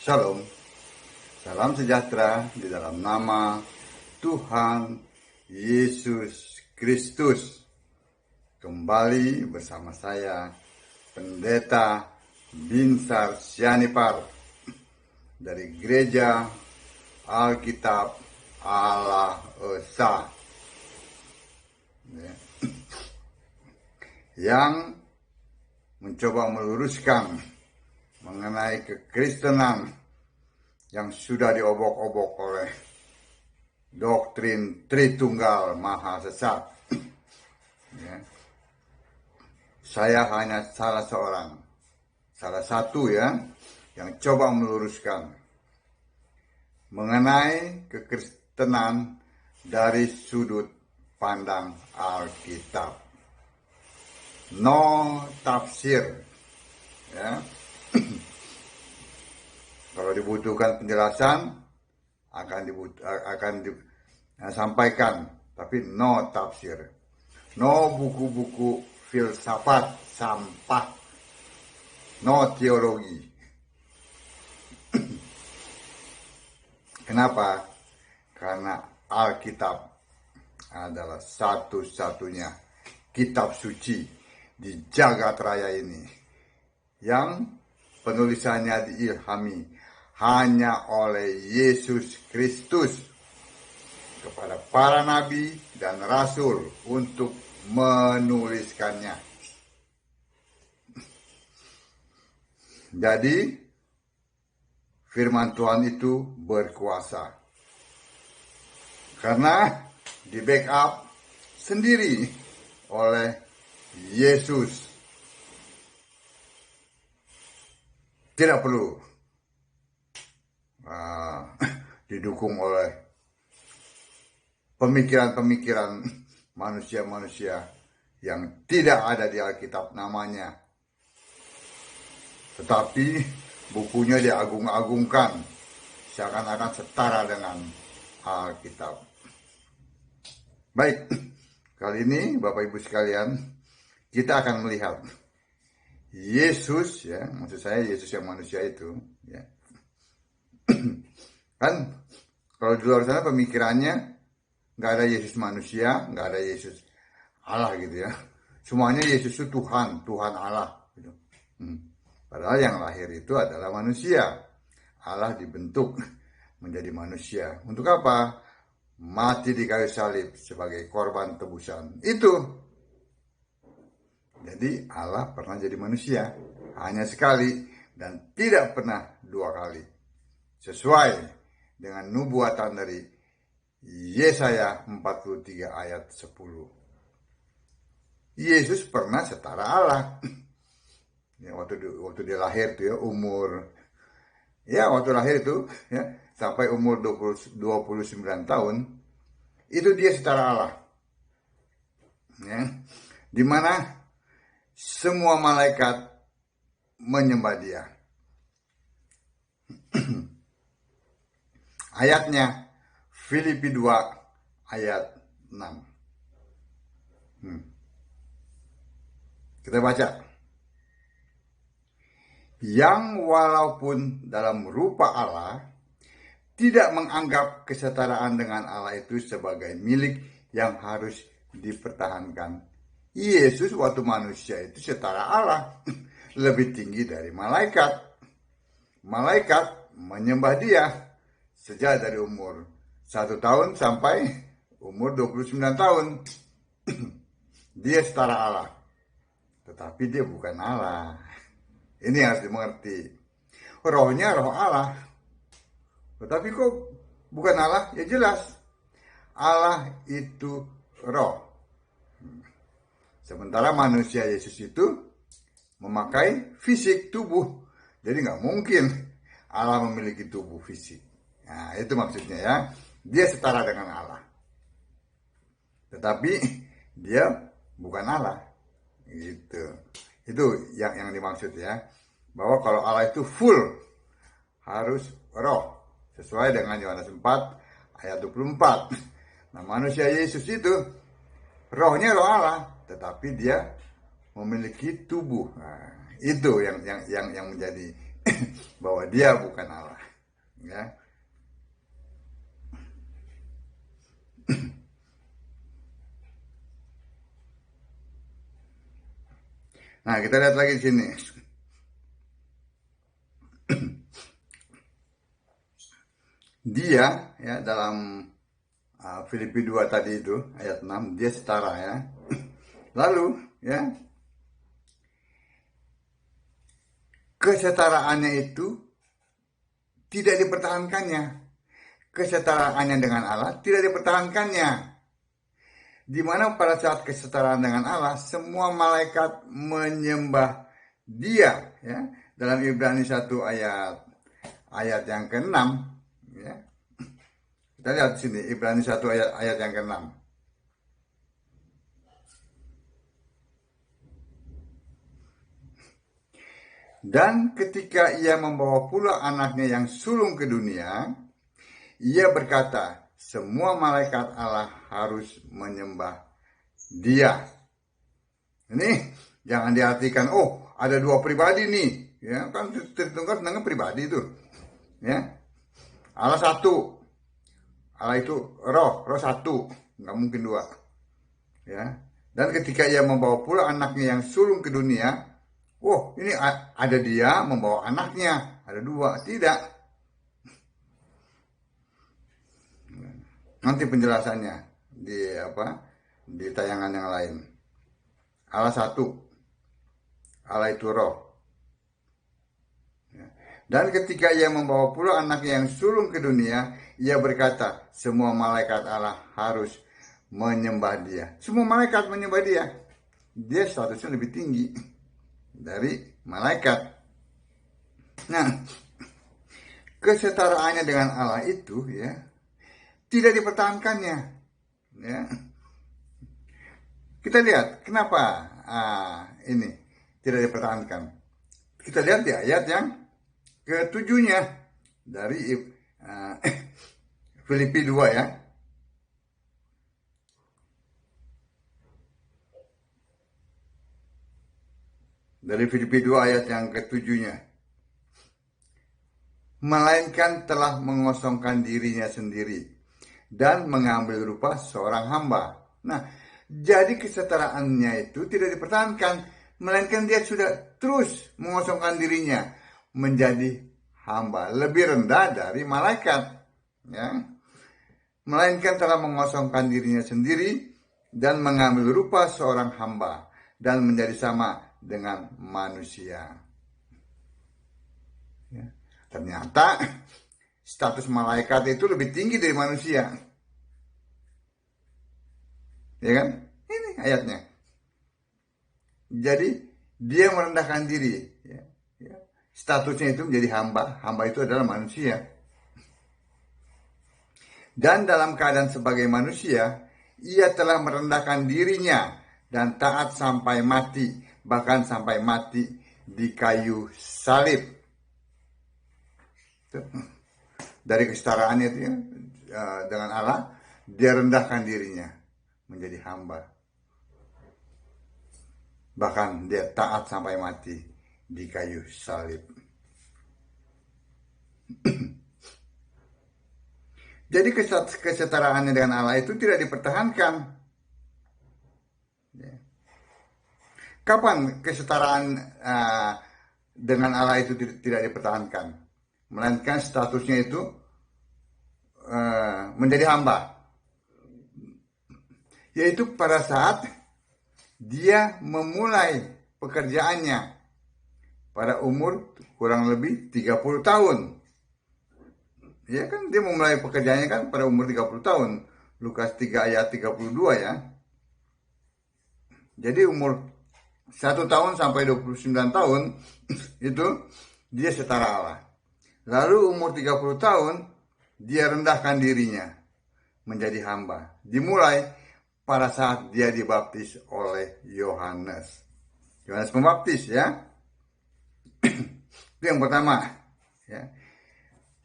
Shalom, salam sejahtera di dalam nama Tuhan Yesus Kristus. Kembali bersama saya, Pendeta Binsar Sianipar dari Gereja Alkitab Allah Esa, yang mencoba meluruskan mengenai kekristenan yang sudah diobok-obok oleh doktrin Tritunggal Maha Sesat. Saya hanya salah satu yang coba meluruskan mengenai kekristenan dari sudut pandang Alkitab. No tafsir, ya. Kalau dibutuhkan penjelasan akan disampaikan, tapi no tafsir, no buku-buku filsafat sampah, no teologi. Kenapa? Karena Alkitab adalah satu-satunya kitab suci di jagat raya ini yang penulisannya diilhami hanya oleh Yesus Kristus kepada para nabi dan rasul untuk menuliskannya. Jadi, firman Tuhan itu berkuasa karena di backup sendiri oleh Yesus. Tidak perlu didukung oleh pemikiran-pemikiran manusia-manusia yang tidak ada di Alkitab namanya. Tetapi bukunya diagung-agungkan, seakan-akan setara dengan Alkitab. Baik, kali ini Bapak Ibu sekalian, kita akan melihat Yesus, ya, maksud saya Yesus yang manusia itu, ya. Kan kalau di luar sana pemikirannya nggak ada Yesus manusia, nggak ada Yesus Allah gitu ya. Semuanya Yesus itu Tuhan Allah gitu. Padahal yang lahir itu adalah manusia. Allah dibentuk menjadi manusia. Untuk apa? Mati di kayu salib sebagai korban tebusan. Itu. Jadi Allah pernah jadi manusia hanya sekali dan tidak pernah dua kali. Sesuai dengan nubuatan dari Yesaya 43 ayat 10. Yesus pernah setara Allah. Ya, waktu dia lahir itu ya, waktu lahir itu ya, sampai umur 29 tahun, itu dia setara Allah. Ya, di mana semua malaikat menyembah dia. Ayatnya Filipi 2 ayat 6. Kita baca. Yang walaupun dalam rupa Allah, tidak menganggap kesetaraan dengan Allah itu sebagai milik yang harus dipertahankan. Yesus waktu manusia itu setara Allah, lebih tinggi dari malaikat. Malaikat menyembah dia sejak dari umur 1 tahun sampai umur 29 tahun. Dia setara Allah. Tetapi dia bukan Allah. Ini harus dimengerti. Rohnya roh Allah. Tetapi kok bukan Allah? Ya jelas. Allah itu roh. Sementara manusia Yesus itu memakai fisik tubuh. Jadi nggak mungkin Allah memiliki tubuh fisik. Nah, itu maksudnya ya. Dia setara dengan Allah. Tetapi dia bukan Allah. Gitu. Itu yang dimaksud ya. Bahwa kalau Allah itu full, harus roh. Sesuai dengan Yohanes 4 ayat 24. Nah, manusia Yesus itu rohnya roh Allah, tetapi dia memiliki tubuh. Nah, itu yang menjadi bahwa dia bukan Allah. Ya. Nah, kita lihat lagi di sini. Dia ya dalam Filipi 2 tadi itu ayat 6, dia setara ya. Lalu ya, kesetaraannya itu tidak dipertahankannya. Kesetaraannya dengan Allah tidak dipertahankannya. Di mana pada saat kesetaraan dengan Allah, semua malaikat menyembah dia ya. Dalam Ibrani 1 ayat yang ke-6 ya. Kita lihat di sini Ibrani 1 ayat yang ke-6. Dan ketika ia membawa pula anaknya yang sulung ke dunia, ia berkata, semua malaikat Allah harus menyembah dia. Ini jangan diartikan, oh ada dua pribadi nih. Ya, kan Tritunggal tentang pribadi itu. Ya. Allah satu. Allah itu roh satu. Nggak mungkin dua. Ya. Dan ketika ia membawa pula anaknya yang sulung ke dunia, oh, ini ada dia membawa anaknya, ada dua, tidak. Nanti penjelasannya di tayangan yang lain. Allah satu, Allah itu roh. Dan ketika ia membawa pula anaknya yang sulung ke dunia, ia berkata, semua malaikat Allah harus menyembah dia. Semua malaikat menyembah dia. Dia statusnya lebih tinggi dari malaikat. Nah, kesetaraannya dengan Allah itu ya tidak dipertahankannya. Ya. Kita lihat kenapa ini tidak dipertahankan. Kita lihat di ayat yang ke-7-nya dari Filipi 2 ya. Dari Filipi 2 ayat yang ke-7-nya. Melainkan telah mengosongkan dirinya sendiri dan mengambil rupa seorang hamba. Nah, jadi kesetaraannya itu tidak dipertahankan, melainkan dia sudah terus mengosongkan dirinya menjadi hamba, lebih rendah dari malaikat. Ya. Melainkan telah mengosongkan dirinya sendiri dan mengambil rupa seorang hamba dan menjadi sama dengan manusia. Ya. Ternyata status malaikat itu lebih tinggi dari manusia. Ya kan? Ini ayatnya. Jadi dia merendahkan diri. Ya. Statusnya itu menjadi hamba. Hamba itu adalah manusia. Dan dalam keadaan sebagai manusia, ia telah merendahkan dirinya dan taat sampai mati. Bahkan sampai mati di kayu salib. Dari kesetaraannya itu ya, dengan Allah, dia rendahkan dirinya menjadi hamba. Bahkan dia taat sampai mati di kayu salib. Jadi kesetaraannya dengan Allah itu tidak dipertahankan. Kapan kesetaraan dengan Allah itu tidak dipertahankan? Melainkan statusnya itu menjadi hamba. Yaitu pada saat dia memulai pekerjaannya pada umur kurang lebih 30 tahun. Ya kan, dia memulai pekerjaannya kan pada umur 30 tahun. Lukas 3 ayat 32 ya. Jadi umur 1 tahun sampai 29 tahun itu dia setara Allah. Lalu umur 30 tahun dia rendahkan dirinya menjadi hamba. Dimulai pada saat dia dibaptis oleh Yohanes. Yohanes Pembaptis ya. Itu yang pertama ya.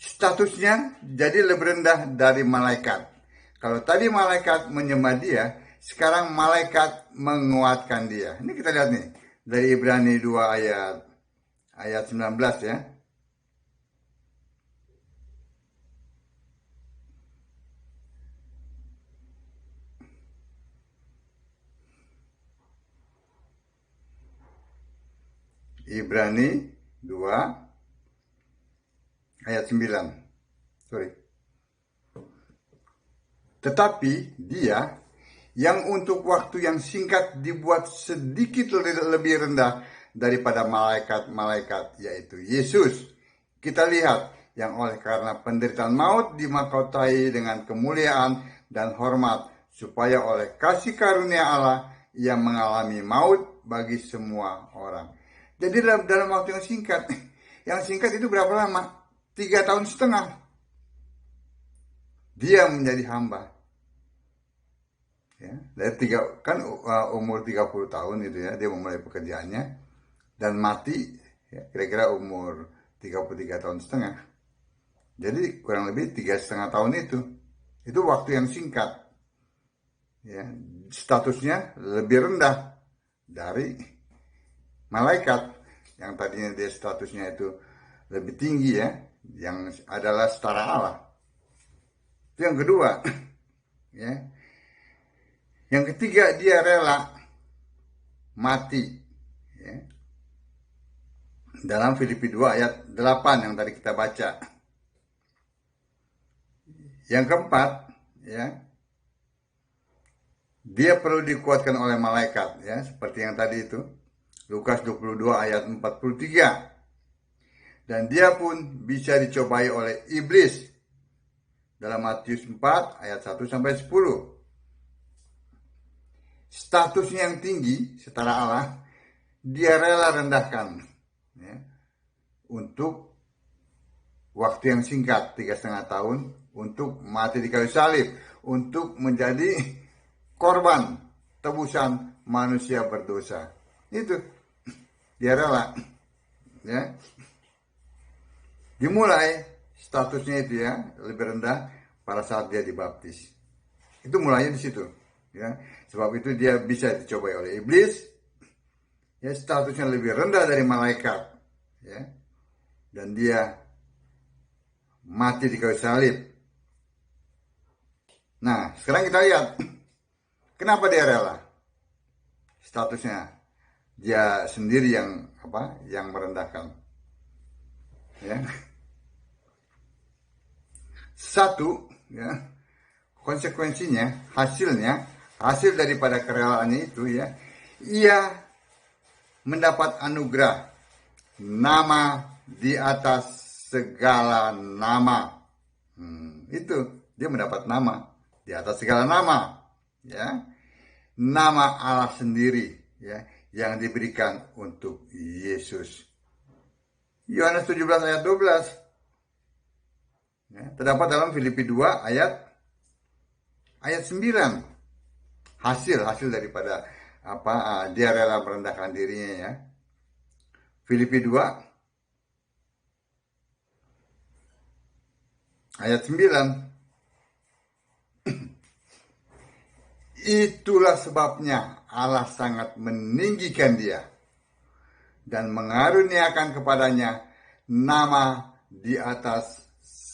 Statusnya jadi lebih rendah dari malaikat. Kalau tadi malaikat menyembah dia, sekarang malaikat menguatkan dia. Ini kita lihat nih dari Ibrani 2 ayat 19 ya. Ibrani 2 ayat 9. Sorry. Tetapi dia yang untuk waktu yang singkat dibuat sedikit lebih rendah daripada malaikat-malaikat, yaitu Yesus. Kita lihat yang oleh karena penderitaan maut dimahkotai dengan kemuliaan dan hormat, supaya oleh kasih karunia Allah ia mengalami maut bagi semua orang. Jadi dalam waktu yang singkat itu berapa lama? 3 tahun setengah. Dia menjadi hamba. Ya, dari umur 30 tahun itu ya, dia memulai pekerjaannya dan mati ya, kira-kira umur 33 tahun setengah. Jadi kurang lebih 3,5 tahun itu waktu yang singkat. Ya, statusnya lebih rendah dari malaikat yang tadinya dia statusnya itu lebih tinggi ya, yang adalah setara Allah. Itu yang kedua. Ya. Yang ketiga, dia rela mati. Ya. Dalam Filipi 2 ayat 8 yang tadi kita baca. Yang keempat, ya, dia perlu dikuatkan oleh malaikat, ya, seperti yang tadi itu. Lukas 22 ayat 43. Dan dia pun bisa dicobai oleh iblis. Dalam Matius 4 ayat 1 sampai 10. Statusnya yang tinggi setara Allah, dia rela rendahkan ya, untuk waktu yang singkat 3,5 tahun, untuk mati di kayu salib, untuk menjadi korban tebusan manusia berdosa. Itu dia rela ya. Dimulai statusnya itu ya lebih rendah pada saat dia dibaptis. Itu mulainya di situ. Ya, sebab itu dia bisa dicobai oleh iblis, ya, statusnya lebih rendah dari malaikat, ya, dan dia mati di kayu salib. Nah, sekarang kita lihat kenapa dia rela. Statusnya dia sendiri yang merendahkan. Ya. Satu, ya, konsekuensinya, hasil daripada kerelaannya itu ya, ia mendapat anugerah, nama di atas segala nama. Itu dia mendapat nama di atas segala nama, ya, nama Allah sendiri, ya, yang diberikan untuk Yesus. Yohanes 17 ayat 12. Ya, terdapat dalam Filipi 2 ayat 9. Hasil daripada dia rela merendahkan dirinya ya. Filipi 2 ayat 9. Itulah sebabnya Allah sangat meninggikan dia dan mengaruniakan kepadanya nama di atas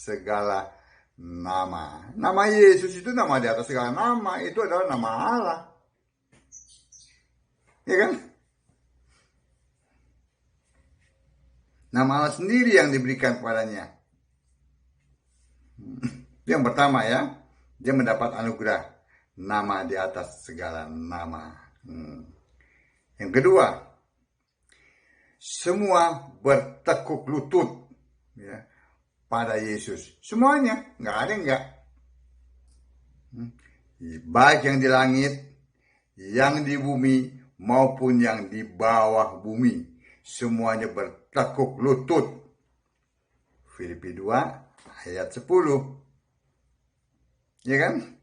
segala nama. Nama Yesus itu nama di atas segala nama. Itu adalah nama Allah. Ya kan? Nama Allah sendiri yang diberikan kepadanya. Yang pertama ya, dia mendapat anugerah nama di atas segala nama. Yang kedua, semua bertekuk lutut ya, pada Yesus. Semuanya, nggak ada yang nggak. Baik yang di langit, yang di bumi, maupun yang di bawah bumi. Semuanya bertekuk lutut. Filipi 2 ayat 10. Ya kan?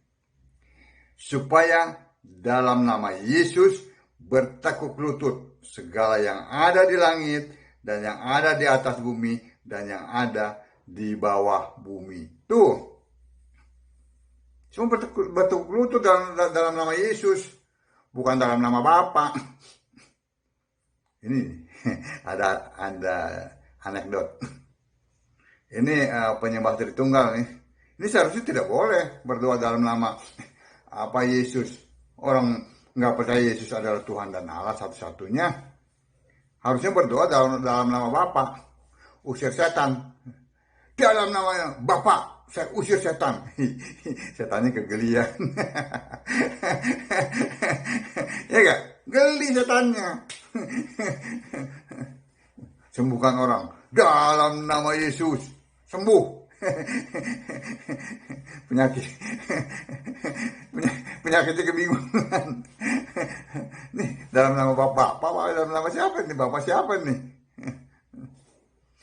Supaya dalam nama Yesus bertekuk lutut segala yang ada di langit dan yang ada di atas bumi dan yang ada di bawah bumi. Tuh. Semua bertekuk lutut dalam nama Yesus. Bukan dalam nama Bapa. Ini ada anekdot. Ini penyembah Tritunggal nih. Ini seharusnya tidak boleh berdoa dalam nama Yesus. Orang nggak percaya Yesus adalah Tuhan dan Allah satu-satunya. Harusnya berdoa dalam nama Bapa. Usir setan. Dalam namanya Bapa, saya usir setan. Setannya kegelian. Ya gak? Geli setannya. Sembuhkan orang. Dalam nama Yesus. Sembuh. Penyakitnya kebingungan. Nih, dalam nama Bapak. Dalam nama siapa nih? Bapak siapa nih?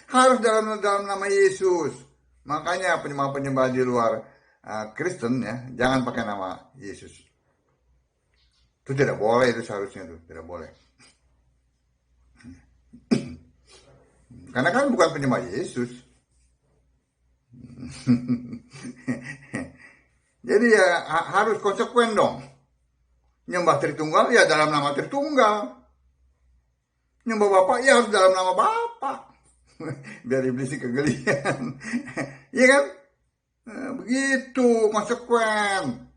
Harus dalam nama Yesus. Makanya penyembah-penyembah di luar Kristen ya, jangan pakai nama Yesus. Itu tidak boleh, itu seharusnya itu tidak boleh. Karena kan bukan penyembah Yesus. Jadi ya harus konsekuen dong. Nyembah Tritunggal ya dalam nama Tritunggal. Nyembah Bapak ya harus dalam nama Bapak. Biar iblis kegelian. Iya kan? Nah, begitu konsekuen.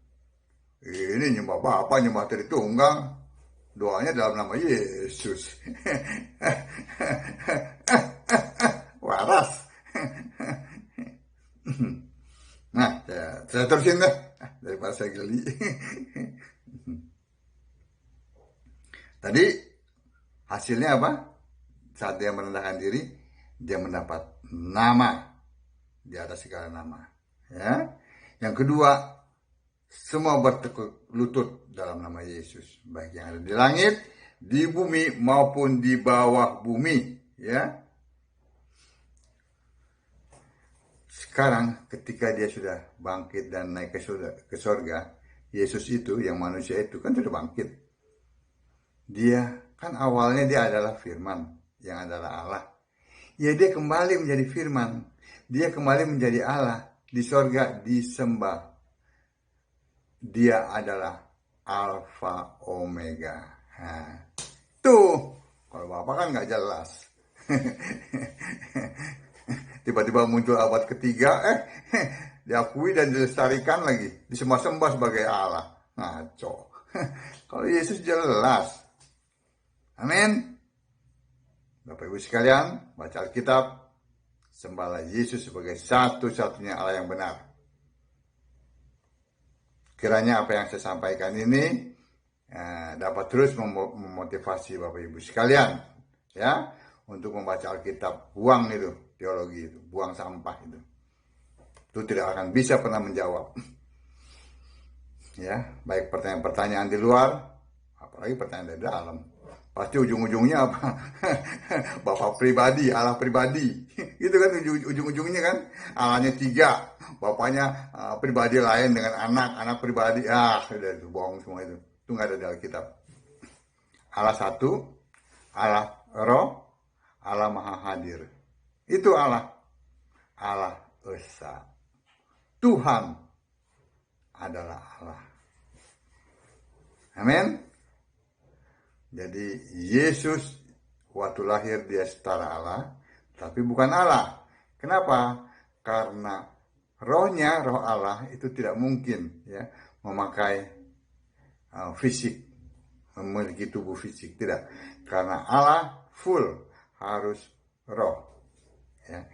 Ini nyembah Bapak, nyembah Tritunggal. Doanya dalam nama Yesus. Waras. Nah, saya terusin deh. Daripada saya geli. Tadi hasilnya apa? Saat dia merendahkan diri, dia mendapat nama di atas segala nama. Ya. Yang kedua, semua bertekuk lutut dalam nama Yesus, baik yang ada di langit, di bumi maupun di bawah bumi. Ya. Sekarang ketika dia sudah bangkit dan naik ke surga, Yesus itu yang manusia itu kan sudah bangkit. Dia kan awalnya dia adalah firman yang adalah Allah. Ya dia kembali menjadi firman. Dia kembali menjadi Allah. Di surga disembah. Dia adalah Alfa Omega. Nah, tuh kalau Bapak kan nggak jelas. Tiba-tiba muncul abad ketiga, diakui dan dilestarikan lagi, disembah-sembah sebagai Allah. Ngaco. Kalau Yesus jelas. Amin. Bapak Ibu sekalian, baca Alkitab, sembahlah Yesus sebagai satu-satunya Allah yang benar. Kiranya apa yang saya sampaikan ini dapat terus memotivasi Bapak Ibu sekalian, ya, untuk membaca Alkitab. Buang itu teologi itu, buang sampah itu. Itu tidak akan bisa pernah menjawab. Ya, baik pertanyaan-pertanyaan di luar, apalagi pertanyaan dari dalam. Pasti ujung-ujungnya apa? Bapak pribadi, Allah pribadi. Gitu kan ujung-ujungnya kan. Allahnya 3, Bapaknya pribadi lain dengan anak pribadi. Udah itu bohong semua itu. Itu nggak ada di Alkitab. Allah 1, Allah Roh, Allah Maha Hadir. Itu Allah. Allah Esa. Tuhan adalah Allah. Amin. Jadi Yesus waktu lahir dia setara Allah, tapi bukan Allah. Kenapa? Karena rohnya, roh Allah itu tidak mungkin ya memakai fisik, memiliki tubuh fisik, tidak. Karena Allah full harus roh. Ya.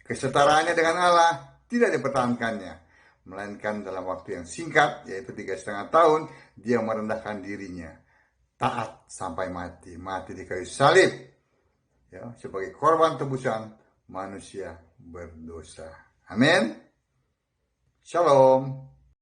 Kesetaraannya dengan Allah tidak dipertahankannya, melainkan dalam waktu yang singkat, yaitu 3,5 tahun, dia merendahkan dirinya. Taat sampai mati di kayu salib, ya, sebagai korban tebusan manusia berdosa. Amin. Shalom.